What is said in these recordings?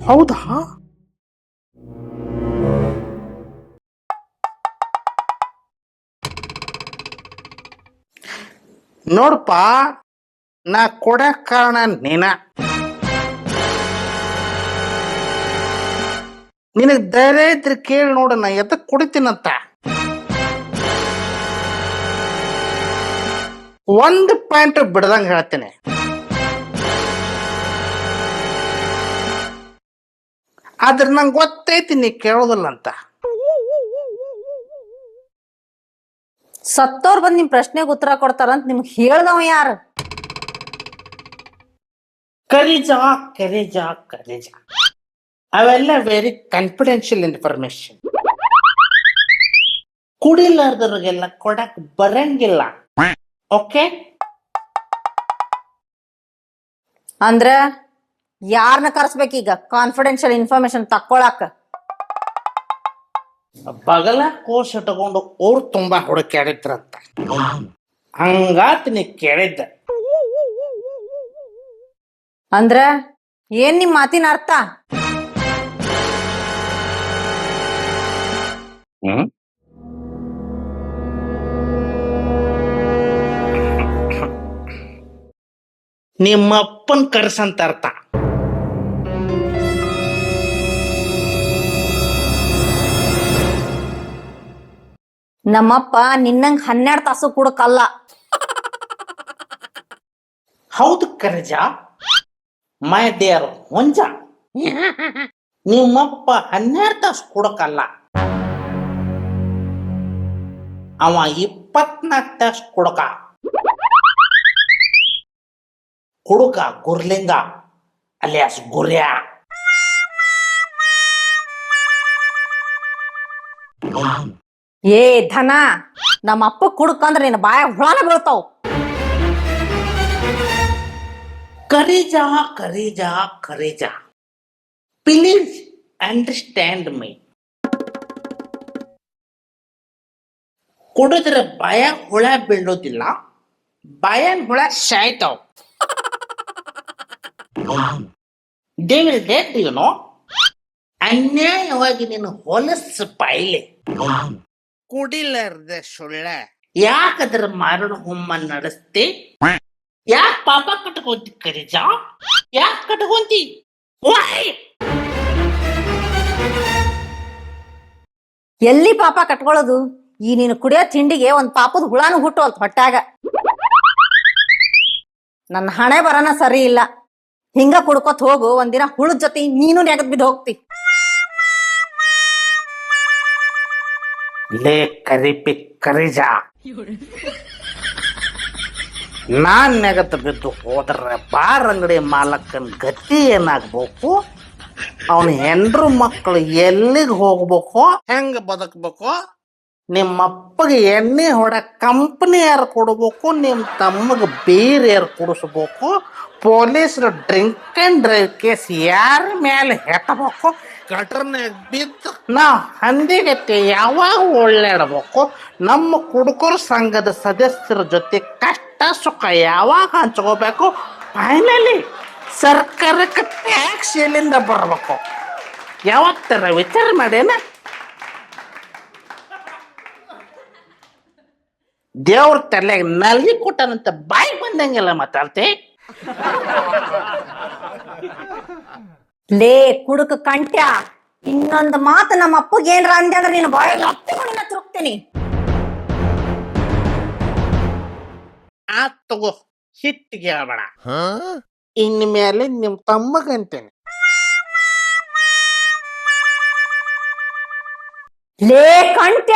ಹೌದಾ? ನೋಡಪ್ಪ, ನಾ ಕೊಡಕ್ ಕಾರಣ ನೀನ. ನಿನಗ್ ಧೈರ್ಯ ಇದ್ರೆ ಕೇಳಿ ನೋಡ, ನಾ ಎದಕ್ ಕುಡಿತೀನಂತ. ಒಂದು ಪಾಯಿಂಟ್ ಬಿಡದಂಗ ಹೇಳ್ತೇನೆ. ಆದ್ರೆ ನಂಗೆ ಗೊತ್ತೈತಿ ನೀ ಕೇಳೋದಿಲ್ಲ ಅಂತ. ಸತ್ತೋರ್ ಬಂದ್ ನಿಮ್ ಪ್ರಶ್ನೆಗೆ ಉತ್ತರ ಕೊಡ್ತಾರಂತ ನಿಮ್ಗೆ ಹೇಳ್ದವ ಯಾರು? ಕರಿಜಾ ಕರಿಜಾ ಕರಿಜಾ, ಅವೆಲ್ಲ ವೆರಿ ಕಾನ್ಫಿಡೆನ್ಷಿಯಲ್ ಇನ್ಫಾರ್ಮೇಶನ್. ಕುಡಿಲಾರ್ದವ್ರಿಗೆಲ್ಲ ಕೊಡಕ್ ಬರಂಗಿಲ್ಲ. ಓಕೆ? ಅಂದ್ರ ಯಾರನ್ನ ಕರ್ಸ್ಬೇಕೀಗ ಕಾನ್ಫಿಡೆನ್ಷಿಯಲ್ ಇನ್ಫಾರ್ಮೇಶನ್ ತಕ್ಕೊಳಕ್? ಬಗಲ ಕೋರ್ಸ್ ಇಟ್ಕೊಂಡು ಅವ್ರು ತುಂಬಾ ಹುಡುಕ್ಯಾಡಿದ್ರಂತ. ಹಂಗಾತ್ ನೀ ಕೇಳಿದ್ದ. ಅಂದ್ರ ಏನ್ ನಿಮ್ ಮಾತಿನ ಅರ್ಥ? ನಿಮ್ಮಪ್ಪನ್ ಕರ್ಸಂತ ಅರ್ಥ. ನಮ್ಮಪ್ಪ ನಿನ್ನಂಗ್ 12 ತಾಸು ಕುಡಕಲ್ಲ. ಹೌದು ಕರಿಜ, ಮೈ ಡಿಯರ್ ಹುಂಜ, ನಿಮ್ಮಪ್ಪ 12 ತಾಸು ಕುಡಕಲ್ಲ. ಅವ 24 ತಾಸು ಕುಡಕ. ಕುಡುಕ ಗುರ್ಲಿಂಗ ಅಲಿಯಾಸ್ ಗುರ್ಯ. ಏ ಧನ, ನಮ್ಮಪ್ಪ ಕುಡ್ಕಂದ್ರ ನಿನ್ನ ಬಾಯ ಹುಳನ ಬೀಳ್ತಾವ್. ಕರಿಜಾ ಕರಿಜಾ ಕರಿಜಾ, ಪ್ಲೀಸ್ ಅಂಡರ್ಸ್ಟ್ಯಾಂಡ್ ಮೈ. ಕುಡಿದ್ರೆ ಬಾಯ ಹುಳ ಬೀಳೋದಿಲ್ಲ, ಬಾಯನ್ ಹುಳ ಸಾಯ್ತಾವ್. They will death, you know. ಅನ್ಯಾಯವಾಗಿ ನೀನು ಹೊಲಸು ಬಾಯಿಲೆ. ಕುಡಿಲಾರ್ದ ಸುಳ್ಳ ಯಾಕದ್ರ ಮಾರಣ ಹುಮ್ಮ ನಡೆಸ್ತಿ? ಯಾಕೆ ಪಾಪ ಕಟ್ಕೊಂತಿ ಕರಿಜಾ? ಯಾಕೆ ಕಟ್ಕೊಂತಿ? ಎಲ್ಲಿ ಪಾಪ ಕಟ್ಕೊಳ್ಳೋದು? ಈ ನೀನು ಕುಡಿಯೋ ತಿಂಡಿಗೆ ಒಂದ್ ಪಾಪದ ಹುಳಾನು ಹುಟ್ಟುವಲ್ತ ಹೊಟ್ಟಾಗ. ನನ್ನ ಹಣೆ ಬರನ ಸರಿ ಇಲ್ಲ. ಹಿಂಗ ಕುಡ್ಕೊತ್ ಹೋಗು, ಒಂದಿನ ಹುಳದ ಜೊತೆ ನೀನು ನೆಗದ್ ಬಿದ್ದು ಹೋಗ್ತಿ. ಲೇ ಕರಿಪಿ ಕರಿಜಾ, ನಾನ್ ನೆಗತ್ ಬಿದ್ದು ಹೋದ್ರೆ ಬಾರ್ ಅಂಗಡಿ ಮಾಲಕನ್ ಗತಿ ಏನಾಗ್ಬೇಕು? ಅವನ ಹೆಂಡ್ರು ಮಕ್ಕಳು ಎಲ್ಲಿಗೆ ಹೋಗ್ಬೇಕು, ಹೆಂಗ ಬದುಕ್ಬೇಕು? ನಿಮ್ಮಪ್ಪಗೆ ಎಣ್ಣೆ ಹೊಡ ಕಂಪನಿ ಯಾರು ಕೊಡ್ಬೇಕು? ನಿಮ್ಮ ತಮ್ಮಗ ಬೀರ್ ಯಾರು ಕುಡಿಸ್ಬೇಕು? ಪೊಲೀಸರು ಡ್ರಿಂಕ್ ಅಂಡ್ ಡ್ರೈವ್ ಕೇಸ್ ಯಾರ ಮೇಲೆ ಹೆಟ್ಟಬೇಕು? ಗಟರ್ನಾಗ ಬಿದ್ದು ನಾವು ಹಂದಿಗತ್ತೆ ಯಾವಾಗ ಒಳ್ಳಾಡ್ಬೇಕು? ನಮ್ಮ ಕುಡುಕರ ಸಂಘದ ಸದಸ್ಯರ ಜೊತೆ ಕಷ್ಟ ಸುಖ ಯಾವಾಗ ಹಂಚ್ಕೋಬೇಕು? ಫೈನಲಿ ಸರ್ಕಾರಕ್ಕೆ ಟ್ಯಾಕ್ಸ್ ಎಲ್ಲಿಂದ ಬರಬೇಕು? ಯಾವತ್ತರ ವಿಚಾರ ಮಾಡೇನ? ದೇವ್ರ ತಲೆಗೆ ನಲ್ಗಿ ಕೊಟ್ಟನಂತ ಬಾಯಿ ಬಂದಂಗೆಲ್ಲ ಮಾತಾಡ್ತೆ. ಲೇ ಕುಡುಕ ಕಂಟ್ಯ, ಇನ್ನೊಂದು ಮಾತು ನಮ್ಮ ಅಪ್ಪಗೆ ಏನ್ರ ಅಂದೆ ಅಂದ್ರೆ ನೀನು ಬಾಯಿಗೆ ಹತ್ತಿಕೊಂಡು ತಿರುಗ್ತೀನಿ. ತಗೋ, ಹಿಟ್ಟಿಗೆ ಹೇಳ್ಬೇಡ. ಇನ್ಮೇಲೆ ನಿಮ್ ತಮ್ಮಗಂತೇನೆ. ಲೇ ಕಂಟ್ಯ,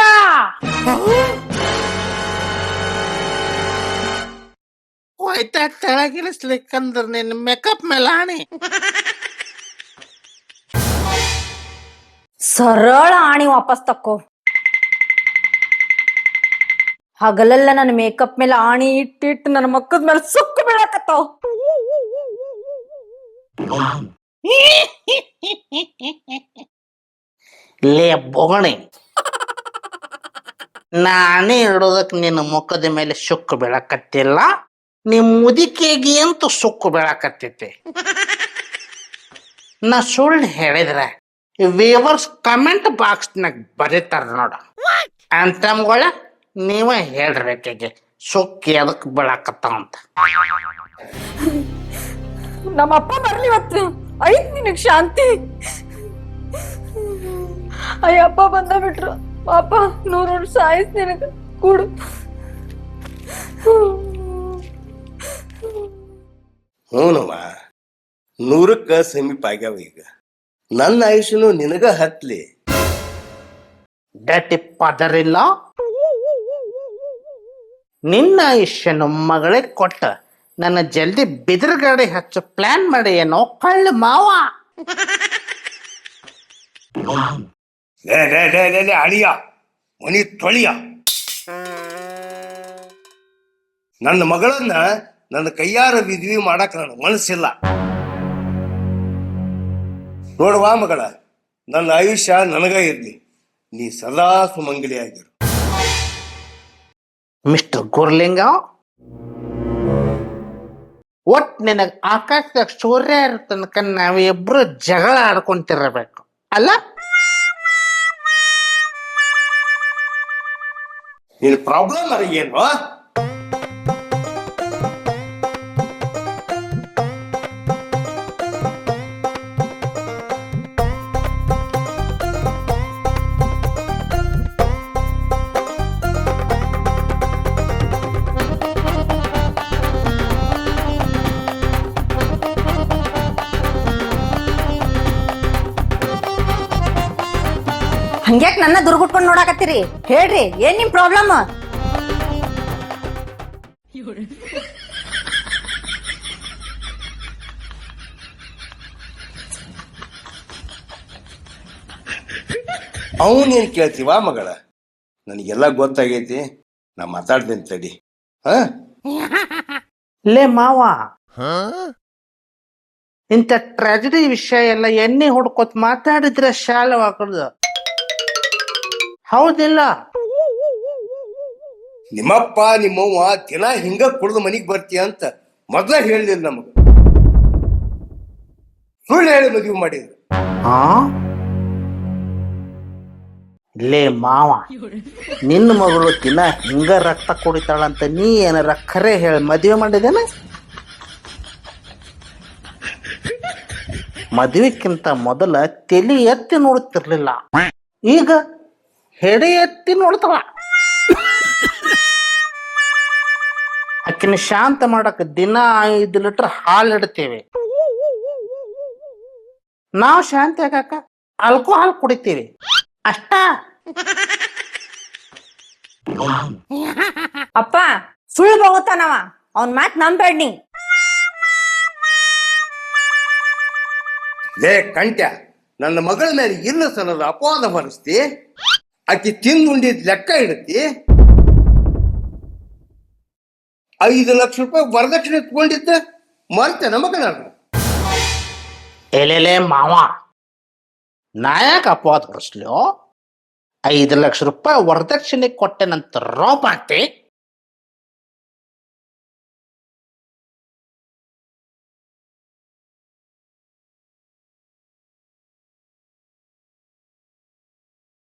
ಹೋಯ್ತಾ ತೆಳಗಿಳಿಸ್ಲಿಕ್ಕಂದ್ರ ನಿನ್ ಮೇಕಪ್ ಮೇಲೆ ಆಣಿ. ಸರಳ ಆಣಿ ವಾಪಸ್ ತಕ್ಕೋ. ಹಗಲೆಲ್ಲ ನನ್ನ ಮೇಕಪ್ ಮೇಲೆ ಆಣಿ ಇಟ್ಟಿಟ್ಟು ನನ್ನ ಮಕ್ಕದ ಮೇಲೆ ಸುಕ್ಕು ಬೀಳಕತ್ತಾವ. ಲೇ ಬೊಗಣಿ, ನಾನೇ ಇಡೋದಕ್ಕೆ ನಿನ್ನ ಮುಖದ ಮೇಲೆ ಸುಕ್ಕು ಬೀಳಕತ್ತಿಲ್ಲ, ನಿಮ್ ಮುದಿಕೆಗೆ ಅಂತೂ ಸುಕ್ಕು ಬೀಳಕತ್ತೈತಿ. ನಾ ಸುಳ್ಳು ಹೇಳಿದ್ರೆ ವ್ಯೂವರ್ಸ್ ಕಮೆಂಟ್ ಬಾಕ್ಸ್ನಾಗ ಬರೀತಾರ ನೋಡ, ಅಂತಮ್ಗಳ ನೀವೇ ಹೇಳ್ಬೇಕಿಗೆ ಸುಕ್ಕಿ ಅದಕ್ಕೆ ಬೀಳಕತ್ತಾವ ಅಂತ. ನಮ್ಮ ಅಪ್ಪ ಬರ್ಲಿ ಇವತ್ತು, ಐತ್ ನಿನಗ್ ಶಾಂತಿ. ಅಯ್ಯಪ್ಪ ಬಂದ ಬಿಟ್ರು, ಪಾಪ 100 ವರ್ಷ ಆಯ್ತು ನಿನಗ ಕೂಡು. ಹ್ಞೂನವ್ವ, 100ಕ್ಕ ಸಮೀಪ ಆಗ್ಯಾವ. ಈಗ ನನ್ನ ಆಯುಷ್ಯನು ನಿನಗ ಹತ್ಲಿ. ಡಟಿ ಪದರಿಲ್ಲ, ನಿನ್ನ ಆಯುಷ್ಯನು ಮಗಳೇ ಕೊಟ್ಟ ನನ್ನ ಜಲ್ದಿ ಬಿದಿರುಗಾಡಿ ಹಚ್ಚು ಪ್ಲಾನ್ ಮಾಡಿ ಏನೋ ಕಳ್ಳ ಮಾವ. ಅಳಿಯ ಮನಿ ತೊಳಿಯ, ನನ್ನ ಮಗಳನ್ನ ನನ್ನ ಕೈಯಾರ ವಿದ್ವಿ ಮಾಡಕ್ ನನ್ನ ಮನಸ್ಸಿಲ್ಲ. ನೋಡುವ ಮಗಳ, ನನ್ನ ಆಯುಷ್ಯ ನನಗ ಇರ್ಲಿ, ನೀ ಸದಾ ಸುಮಂಗಲಿಯಾಗಿರು. ಮಿಸ್ಟರ್ ಗುರ್ಲಿಂಗ, ಒಟ್ ನಿನಗ ಆಕಾಶದಾಗ ಸೂರ್ಯ ಇರೋ ತನಕ ನಾವಿಬ್ರು ಜಗಳ ಆಡ್ಕೊಂತಿರಬೇಕು ಅಲ್ಲ? ನಿನ್ ಪ್ರಾಬ್ಲಮ್ ಅರ ಏನು? ಹಂಗ್ಯಾಕ್ ನನ್ನ ದುರ್ಗುಟ್ಕೊಂಡ್ ನೋಡಾಕತ್ತೀರಿ? ಹೇಳ್ರಿ, ಏನ್ ನಿಮ್ ಪ್ರಾಬ್ಲಮ್? ಅವನೇನ್ ಕೇಳ್ತೀವ ಮಗಳ? ನನಗೆಲ್ಲ ಗೊತ್ತಾಗೈತಿ, ನಾ ಮಾತಾಡ್ತೇನೆ ತಡಿ. ಹ ಲೇ ಮಾವ, ಇಂಥ ಟ್ರಾಜಿಡಿ ವಿಷಯ ಎಲ್ಲ ಎಣ್ಣೆ ಹುಡ್ಕೋತ್ ಮಾತಾಡಿದ್ರೆ ಶಾಲವಾಗದು, ಹೌದಿಲ್ಲ? ನಿಮ್ಮಪ್ಪ ನಿಮ್ಮವ್ವ ದಿನ ಹಿಂಗ ಕುಡ್ದು ಮನಿಗ್ ಬರ್ತೀಯ ಅಂತ ಮೊದ್ಲ ಹೇಳಿಲ್ಲ ನಮಗ. ಸುಳ್ಳು ಹೇಳಿ ಮದುವೆ ಮಾಡಿದ್ರು. ಹಾ ಲೇ ಮಾವ, ನಿನ್ನ ಮಗಳು ದಿನ ಹಿಂಗ ರಕ್ತ ಕುಡಿತಾಳಂತ ನೀ ಏನಾರ ಖರೆ ಹೇಳಿ ಮದುವೆ ಮಾಡಿದೇನ? ಮದುವೆಕ್ಕಿಂತ ಮೊದಲ ತಲೆ ಎತ್ತಿ ನೋಡುತ್ತಿರ್ಲಿಲ್ಲ, ಈಗ ಹೆಡೆ ಎತ್ತಿ ನೋಡ್ತಾಳ. ಆಕಿನ ಶಾಂತ ಮಾಡಕ್ ದಿನ 5 ಲೀಟರ್ ಹಾಲು ಇಡ್ತೇವೆ. ನಾವು ಶಾಂತಿ ಆಗಾಕ ಆಲ್ಕೋಹಾಲ್ ಕುಡಿತೀವಿ ಅಷ್ಟ. ಅಪ್ಪ ಸುಳ್ಳು ಬೋಗುತ್ತಾನವ, ಅವನ್ ಮಾತ್ ನಂಬೇಡ್ ನೀ. ಲೇ ಕಂಟ್ಯ, ನನ್ನ ಮಗಳ ಮೇಲೆ ಇಲ್ಲ ಸಲದ ಅಪವಾದ ಹೊರಿಸ್ತಿ. ಆಕಿ ತಿಂದುಂಡಿದ್ ಲೆಕ್ಕ ಇಡತಿ. 5 ಲಕ್ಷ ರೂಪಾಯಿ ವರದಕ್ಷಿಣೆ ತಗೊಂಡಿದ್ದ ಮರ್ತೆ ನಮಗ. ಎಲೆಲೆ ಮಾವ, ನಾಯಕ ಅಪವಾದ ಹೊರಿಸ್ಲು? 5 ಲಕ್ಷ ರೂಪಾಯಿ ವರದಕ್ಷಿಣೆ ಕೊಟ್ಟೆನಂತ ರೋಪಾತಿ